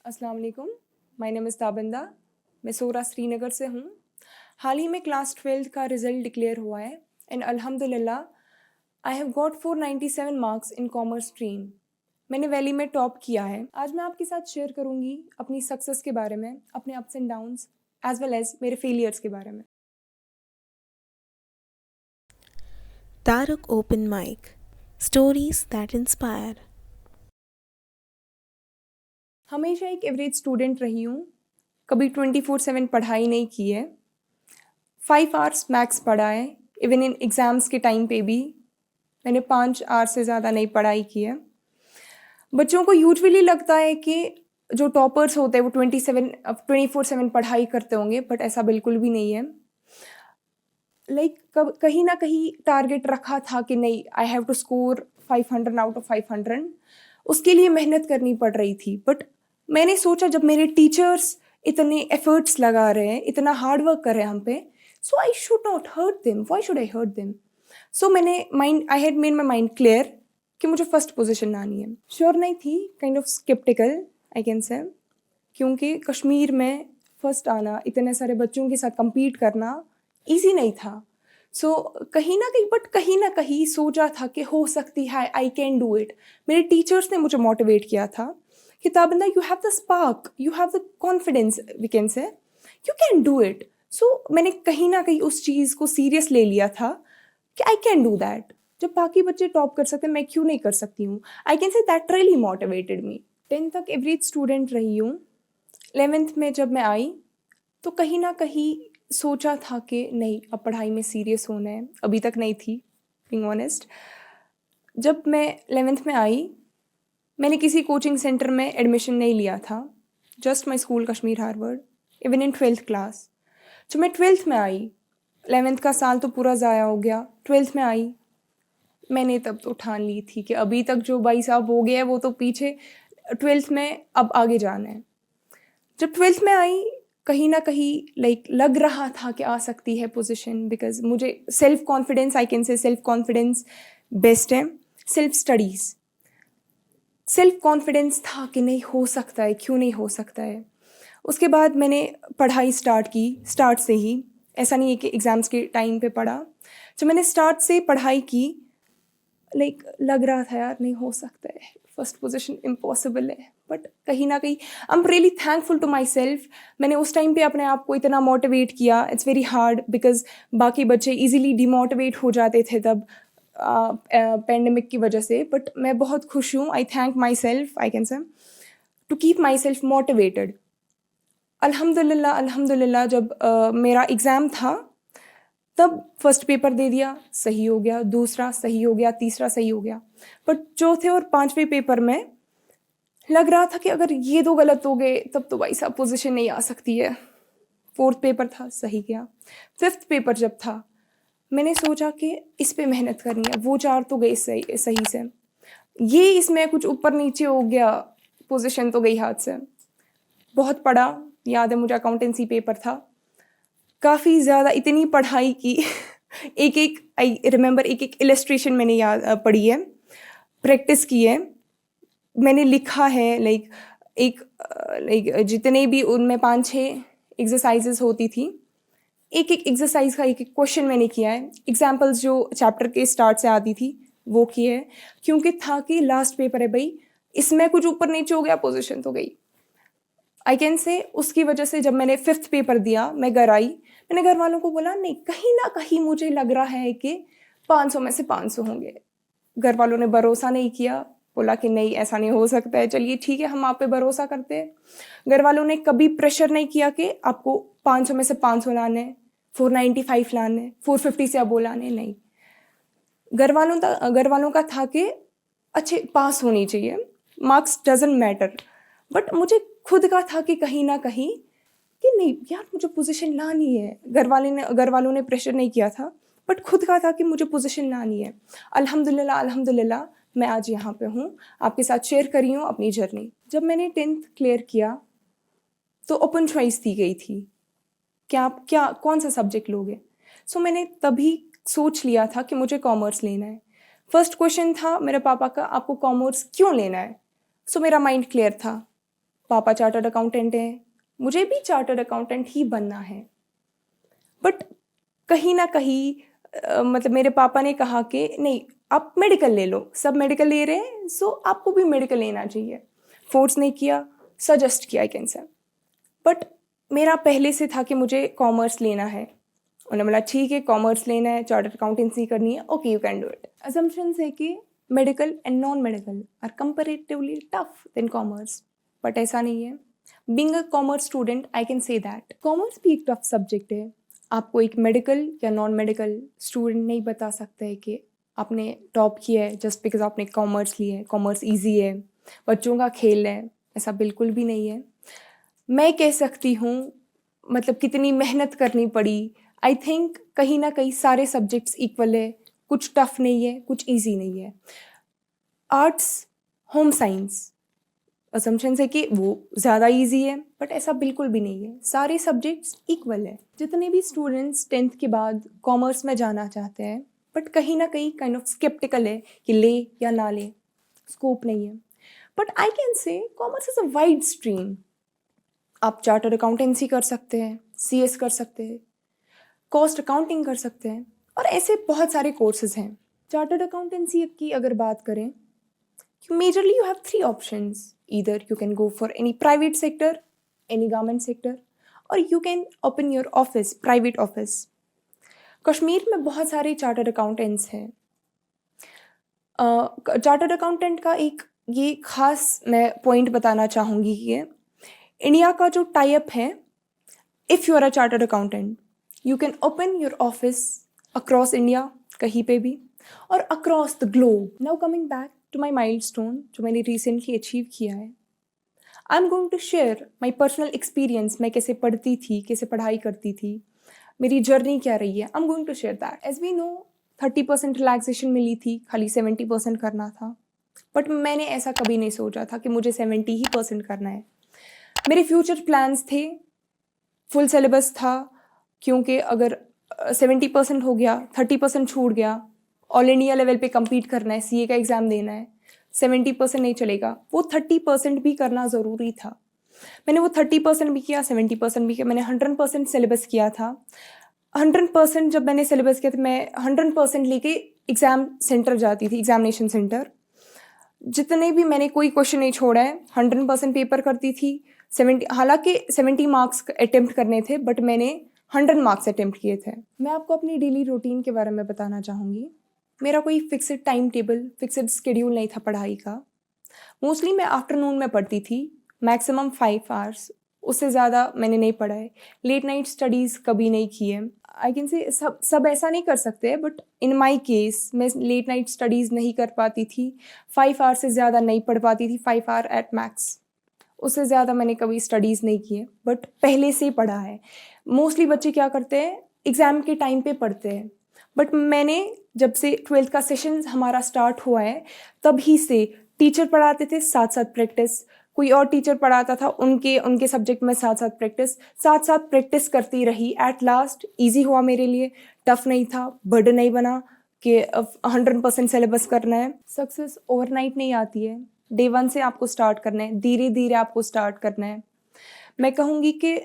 अस्सलाम वालेकुम। My name is Tabinda. मैं सोरा श्रीनगर से हूँ। हाल ही में क्लास 12th का रिज़ल्ट डिक्लेयर हुआ है एंड अल्हम्दुलिल्लाह I have got 497 marks in commerce stream. मैंने वैली में टॉप किया है। आज मैं आपके साथ शेयर करूँगी अपनी सक्सेस के बारे में, अपने ups and downs as well as मेरे फेलियर्स के बारे में। Tarak Open Mic Stories that Inspire. हमेशा एक एवरेज स्टूडेंट रही हूँ, कभी 24/7 पढ़ाई नहीं की है। 5 आवर्स मैक्स पढ़ा है। इवन इन एग्ज़ाम्स के टाइम पे भी मैंने 5 आवर्स से ज़्यादा नहीं पढ़ाई की है। बच्चों को यूजुअली लगता है कि जो टॉपर्स होते हैं वो 24/7 पढ़ाई करते होंगे, बट ऐसा बिल्कुल भी नहीं है। कहीं ना कहीं टारगेट रखा था कि नहीं, I have to score 500 out of 500। उसके लिए मेहनत करनी पड़ रही थी। बट मैंने सोचा जब मेरे टीचर्स इतने एफर्ट्स लगा रहे हैं, इतना हार्ड वर्क कर रहे हैं हम पे, so I should not hurt them. Why should I hurt them? So I had made my mind clear कि मुझे फर्स्ट पोजीशन लानी है। श्योर नहीं थी, kind of sceptical I can say, क्योंकि कश्मीर में फर्स्ट आना, इतने सारे बच्चों के साथ compete करना ईजी नहीं था। सो कहीं ना कहीं सोचा था कि हो सकती है, आई कैन डू इट। मेरे टीचर्स ने मुझे मोटिवेट किया था कि Tabinda, you have the spark, you have the confidence, we can say you can do it. So मैंने कहीं ना कहीं उस चीज़ को सीरियस ले लिया था कि आई कैन डू दैट। जब बाकी बच्चे टॉप कर सकते हैं, मैं क्यों नहीं कर सकती हूँ? आई can say that really motivated me. 10th तक एवरेज स्टूडेंट रही हूँ। 11th में जब मैं आई तो कहीं ना कहीं सोचा था कि नहीं, अब पढ़ाई में सीरियस होना है। अभी तक नहीं थी, बीइंग ऑनेस्ट। जब मैं 11th में आई, मैंने किसी कोचिंग सेंटर में एडमिशन नहीं लिया था, just my school Kashmir Harvard, even in 12th class. जब मैं 12th में आई, 11th का साल तो पूरा ज़ाया हो गया। 12th में आई, मैंने तब तो ठान ली थी कि अभी तक जो भाई साहब हो गया है वो तो पीछे, 12th में अब आगे जाना है। जब 12th में आई, कहीं ना कहीं लग रहा था कि आ सकती है पोजीशन, बिकॉज मुझे सेल्फ कॉन्फिडेंस, आई कैन से सेल्फ कॉन्फिडेंस बेस्ट है। सेल्फ कॉन्फिडेंस था कि नहीं, हो सकता है, क्यों नहीं हो सकता है। उसके बाद मैंने पढ़ाई स्टार्ट की, स्टार्ट से ही। ऐसा नहीं है कि एग्ज़ाम्स के टाइम पे पढ़ा। जब मैंने स्टार्ट से पढ़ाई की, लग रहा था यार नहीं हो सकता है, फर्स्ट पोजीशन इम्पॉसिबल है। बट कहीं ना कहीं I am really thankful to myself. मैंने उस टाइम पे अपने आप को इतना मोटिवेट किया। इट्स वेरी हार्ड बिकॉज बाकी बच्चे इजीली डिमोटिवेट हो जाते थे तब पेंडेमिक की वजह से। बट मैं बहुत खुश हूँ। I thank myself, I can say, to keep myself motivated. अल्हम्दुलिल्लाह अल्हम्दुलिल्लाह जब मेरा एग्ज़ाम था तब फर्स्ट पेपर दे दिया, सही हो गया। दूसरा सही हो गया, तीसरा सही हो गया। बट चौथे और 5वें पेपर में लग रहा था कि अगर ये 2 गलत हो गए तब तो भाई साहब पोजीशन नहीं आ सकती है। 4th पेपर था, सही गया। 5th पेपर जब था, मैंने सोचा कि इस पे मेहनत करनी है। वो 4 तो गए सही सही से, ये इसमें कुछ ऊपर नीचे हो गया, पोजीशन तो गई हाथ से। बहुत पढ़ा, याद है मुझे अकाउंटेंसी पेपर था, काफ़ी ज़्यादा इतनी पढ़ाई की एक आई रिमेंबर, एक इलस्ट्रेशन मैंने याद पढ़ी है, प्रैक्टिस की है, मैंने लिखा है। जितने भी उनमें 5-6 एक्सरसाइजेस होती थी, एक एक्सरसाइज का एक क्वेश्चन मैंने किया है। एग्जाम्पल्स जो चैप्टर के स्टार्ट से आती थी वो किए है, क्योंकि था कि लास्ट पेपर है भाई, इसमें कुछ ऊपर नीचे हो गया, पोजीशन तो गई। आई कैन से उसकी वजह से जब मैंने 5th पेपर दिया, मैं घर आई, मैंने घर वालों को बोला नहीं, कहीं ना कहीं मुझे लग रहा है कि 500 में से 500 होंगे। घर वालों ने भरोसा नहीं किया, बोला कि नहीं ऐसा नहीं हो सकता है। चलिए ठीक है, हम आप पे भरोसा करते हैं। घर वालों ने कभी प्रेशर नहीं किया कि आपको 500 में से 500 लाने, 495 लाने, 450 से अब लाने, नहीं। घर वालों का था कि अच्छे पास होनी चाहिए, मार्क्स डजंट मैटर। बट मुझे खुद का था कि कहीं ना कहीं कि नहीं यार, मुझे पोजीशन लानी है। घर वालों ने प्रेशर नहीं किया था, बट खुद का था कि मुझे पोजीशन लानी है। अल्हम्दुलिल्लाह अल्हम्दुलिल्लाह मैं आज यहाँ पे हूँ, आपके साथ शेयर करी हूँ अपनी जर्नी। जब मैंने 10th क्लियर किया तो ओपन चॉइस दी गई थी कि आप कौन सा सब्जेक्ट लोगे। सो मैंने तभी सोच लिया था कि मुझे कॉमर्स लेना है। फर्स्ट क्वेश्चन था मेरे पापा का, आपको कॉमर्स क्यों लेना है? सो मेरा माइंड क्लियर था, पापा चार्टर्ड अकाउंटेंट हैं, मुझे भी चार्टर्ड अकाउंटेंट ही बनना है। बट कहीं ना कहीं मतलब मेरे पापा ने कहा कि नहीं, आप मेडिकल ले लो, सब मेडिकल ले रहे हैं, सो आपको भी मेडिकल लेना चाहिए। फोर्स नहीं किया, सजेस्ट किया आई कैन से। बट मेरा पहले से था कि मुझे कॉमर्स लेना है। उन्होंने बोला ठीक है, कॉमर्स लेना है, चार्टर्ड अकाउंटेंसी करनी है, okay you can do it. Assumption है कि medical and non medical are comparatively tough than commerce, but ऐसा नहीं है। Being a commerce student I can say that commerce भी एक टफ सब्जेक्ट है। आपको एक मेडिकल या नॉन मेडिकल स्टूडेंट नहीं बता सकता है कि आपने टॉप किया है जस्ट बिकॉज आपने कॉमर्स लिया है, कॉमर्स ईजी है, बच्चों का खेल है, ऐसा बिल्कुल भी नहीं है। मैं कह सकती हूँ मतलब कितनी मेहनत करनी पड़ी। आई थिंक कहीं ना कहीं सारे सब्जेक्ट्स इक्वल है, कुछ टफ नहीं है, कुछ ईजी नहीं है। आर्ट्स, होम साइंस, असम्पशन है कि वो ज़्यादा इजी है, बट ऐसा बिल्कुल भी नहीं है। सारे सब्जेक्ट्स इक्वल है। जितने भी स्टूडेंट्स 10th के बाद कॉमर्स में जाना चाहते हैं, बट कहीं ना कहीं काइंड ऑफ स्केप्टिकल है कि ले या ना ले, स्कोप नहीं है। बट आई कैन से commerce is a wide stream. आप चार्टर्ड अकाउंटेंसी कर सकते हैं, CS कर सकते हैं, कॉस्ट अकाउंटिंग कर सकते हैं, और ऐसे बहुत सारे कोर्सेज हैं। चार्टर्ड अकाउंटेंसी की अगर बात करें, majorly you have 3 options. Either you can go for any private sector, any government sector, or you can open your office, private office. Kashmir में बहुत सारे चार्टर्ड अकाउंटेंट्स हैं। चार्टर्ड अकाउंटेंट का एक ये खास मैं पॉइंट बताना चाहूँगी कि इंडिया का जो टाई अप है, if you are a chartered accountant you can open your office across India, कहीं पे भी, और across the globe. Now coming back to my milestone जो मैंने रिसेंटली अचीव किया है, I am going to share my personal experience. मैं कैसे पढ़ती थी, कैसे पढ़ाई करती थी, मेरी जर्नी क्या रही है, I am going to share that. As we know 30% relaxation मिली थी, खाली 70% करना था, बट मैंने ऐसा कभी नहीं सोचा था कि मुझे 70% करना है। मेरे फ्यूचर प्लान्स थे, फुल सिलेबस था, क्योंकि अगर 70% हो गया, 30% छूट गया, ऑल इंडिया लेवल पे compete करना है, CA का एग्ज़ाम देना है, 70% नहीं चलेगा, वो 30% भी करना ज़रूरी था। मैंने वो 30% भी किया, 70% भी किया, मैंने 100% सिलेबस किया था। 100% जब मैंने सिलेबस किया था, मैं 100% लेके एग्ज़ाम सेंटर जाती थी, एग्जामिनेशन सेंटर। जितने भी मैंने कोई क्वेश्चन नहीं छोड़ा है, 100% पेपर करती थी। 70 70 मार्क्स अटेम्प्ट करने थे, बट मैंने 100 मार्क्स अटेम्प्ट किए थे। मैं आपको अपनी डेली रूटीन के बारे में बताना चाहूँगी। मेरा कोई fixed time table, fixed schedule नहीं था पढ़ाई का। मोस्टली मैं आफ्टरनून में पढ़ती थी, मैक्सिमम 5 आवर्स, उससे ज़्यादा मैंने नहीं पढ़ा है। लेट नाइट स्टडीज़ कभी नहीं की है। आई कैन से सब ऐसा नहीं कर सकते, बट इन माई केस मैं लेट नाइट स्टडीज़ नहीं कर पाती थी। 5 आवर्स से ज़्यादा नहीं पढ़ पाती थी, 5 आवर एट मैक्स, उससे ज़्यादा मैंने कभी स्टडीज़ नहीं की है, बट पहले से ही पढ़ा है। मोस्टली बच्चे क्या करते हैं, एग्ज़ाम के टाइम पे पढ़ते हैं, बट मैंने जब से 12th का सेशन हमारा स्टार्ट हुआ है, तभी से टीचर पढ़ाते थे, साथ साथ प्रैक्टिस, कोई और टीचर पढ़ाता था, उनके सब्जेक्ट में साथ साथ प्रैक्टिस करती रही। एट लास्ट ईजी हुआ मेरे लिए, टफ नहीं था, बर्डन नहीं बना कि 100% सिलेबस करना है। सक्सेस ओवरनाइट नहीं आती है, डे 1 से आपको स्टार्ट करना है, धीरे धीरे आपको स्टार्ट करना है। मैं कहूँगी कि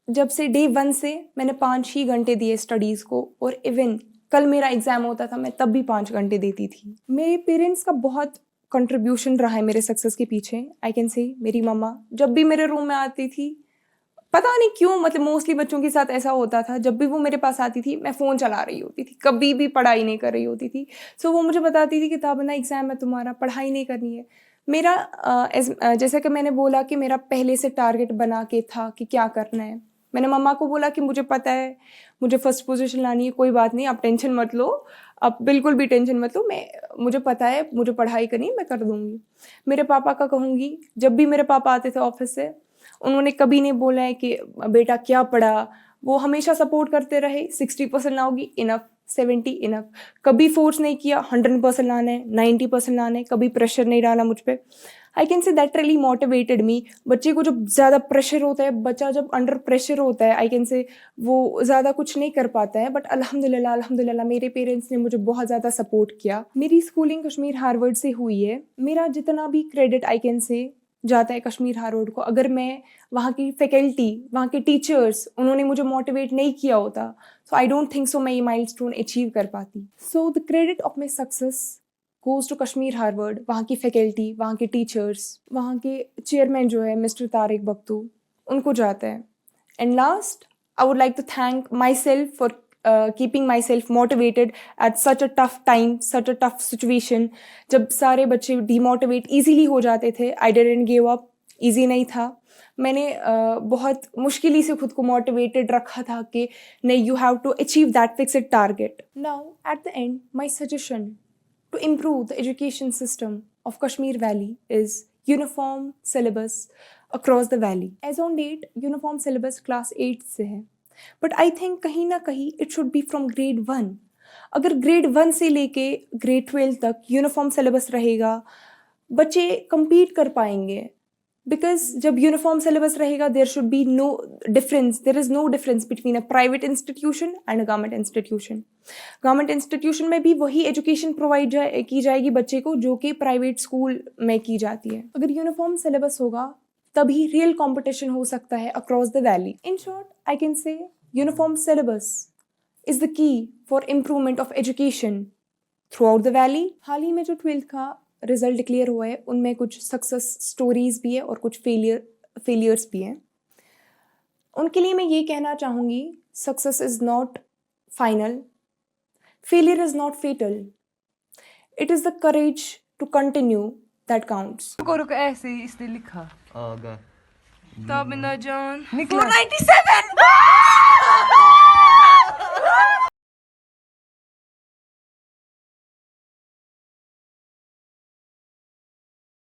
जब से डे 1 से मैंने 5 ही घंटे दिए स्टडीज़ को, और इवन कल मेरा एग्ज़ाम होता था, मैं तब भी 5 घंटे देती थी। मेरे पेरेंट्स का बहुत कंट्रीब्यूशन रहा है मेरे सक्सेस के पीछे। आई कैन से मेरी मम्मा जब भी मेरे रूम में आती थी, पता नहीं क्यों, मतलब मोस्टली बच्चों के साथ ऐसा होता था, जब भी वो मेरे पास आती थी मैं फ़ोन चला रही होती थी, कभी भी पढ़ाई नहीं कर रही होती थी। सो वो मुझे बताती थी कि ताबन्ना एग्ज़ाम है तुम्हारा, पढ़ाई नहीं करनी है। मेरा जैसा कि मैंने बोला कि मेरा पहले से टारगेट बना के था कि क्या करना है। मैंने मम्मा को बोला कि मुझे पता है मुझे फर्स्ट पोजीशन लानी है, कोई बात नहीं, आप टेंशन मत लो, आप बिल्कुल भी टेंशन मत लो, मुझे पता है, मुझे पढ़ाई करनी है, मैं कर दूँगी। मेरे पापा का कहूँगी, जब भी मेरे पापा आते थे ऑफिस से, उन्होंने कभी नहीं बोला है कि बेटा क्या पढ़ा, वो हमेशा सपोर्ट करते रहे। 60% लाओगी इनफ, 70 इनफ, कभी फोर्स नहीं किया 100% लाना है, 90% लाना है, कभी प्रेशर नहीं डाला मुझ पर। आई can say that really motivated me. बच्चे को जब ज़्यादा प्रेशर होता है, बच्चा जब अंडर प्रेशर होता है, आई कैन से वो ज़्यादा कुछ नहीं कर पाता है, बट अल्हम्दुलिल्लाह मेरे पेरेंट्स ने मुझे बहुत ज़्यादा सपोर्ट किया। मेरी स्कूलिंग कश्मीर हार्वर्ड से हुई है। मेरा जितना भी क्रेडिट आई कैन से जाता है कश्मीर हार्वर्ड को, अगर मैं वहाँ की फैकल्टी, वहाँ के टीचर्स, उन्होंने मुझे मोटिवेट नहीं किया होता, सो आई डोंट थिंक सो मैं ये माइलस्टोन अचीव कर पाती. So the credit of my success goes to Kashmir Harvard, वहाँ की फैकल्टी, वहाँ के टीचर्स, वहाँ के चेयरमैन जो है मिस्टर तारिक बख्तू, उनको जाता है. And last, I would like to thank myself for keeping myself motivated at such a tough time, such a tough situation. जब सारे बच्चे demotivate easily हो जाते थे, I didn't give up. Easy नहीं था. मैंने बहुत मुश्किली से खुद को motivated रखा था कि नहीं, you have to achieve that fixed target. Now, at the end, my suggestion to improve the education system of Kashmir Valley is uniform syllabus across the valley. As on date, uniform syllabus class 8 से है, but I think कहीं ना कहीं it should be from grade 1. अगर grade 1 से लेके grade 12 तक uniform syllabus रहेगा, बच्चे compete कर पाएंगे. बिकॉज जब यूनिफॉर्म सिलेबस रहेगा, there should be no difference, there is no difference between a private institution and a government institution. Government institution में भी वही एजुकेशन प्रोवाइड की जाएगी बच्चे को जो कि प्राइवेट स्कूल में की जाती है. अगर यूनिफॉर्म सिलेबस होगा तभी रियल कंपटीशन हो सकता है across the valley. In short, I can say uniform syllabus is the key for improvement of education throughout the valley. हाल ही में जो 12th का रिजल्ट डिक्लेयर हुआ है, उनमें कुछ सक्सेस स्टोरीज भी है और कुछ फेलियर्स भी हैं. उनके लिए मैं ये कहना चाहूँगी, success is not final, failure is not fatal, it is the courage to continue that counts. रुको ऐसे इसने लिखा आगा ताबिना जान निकला 497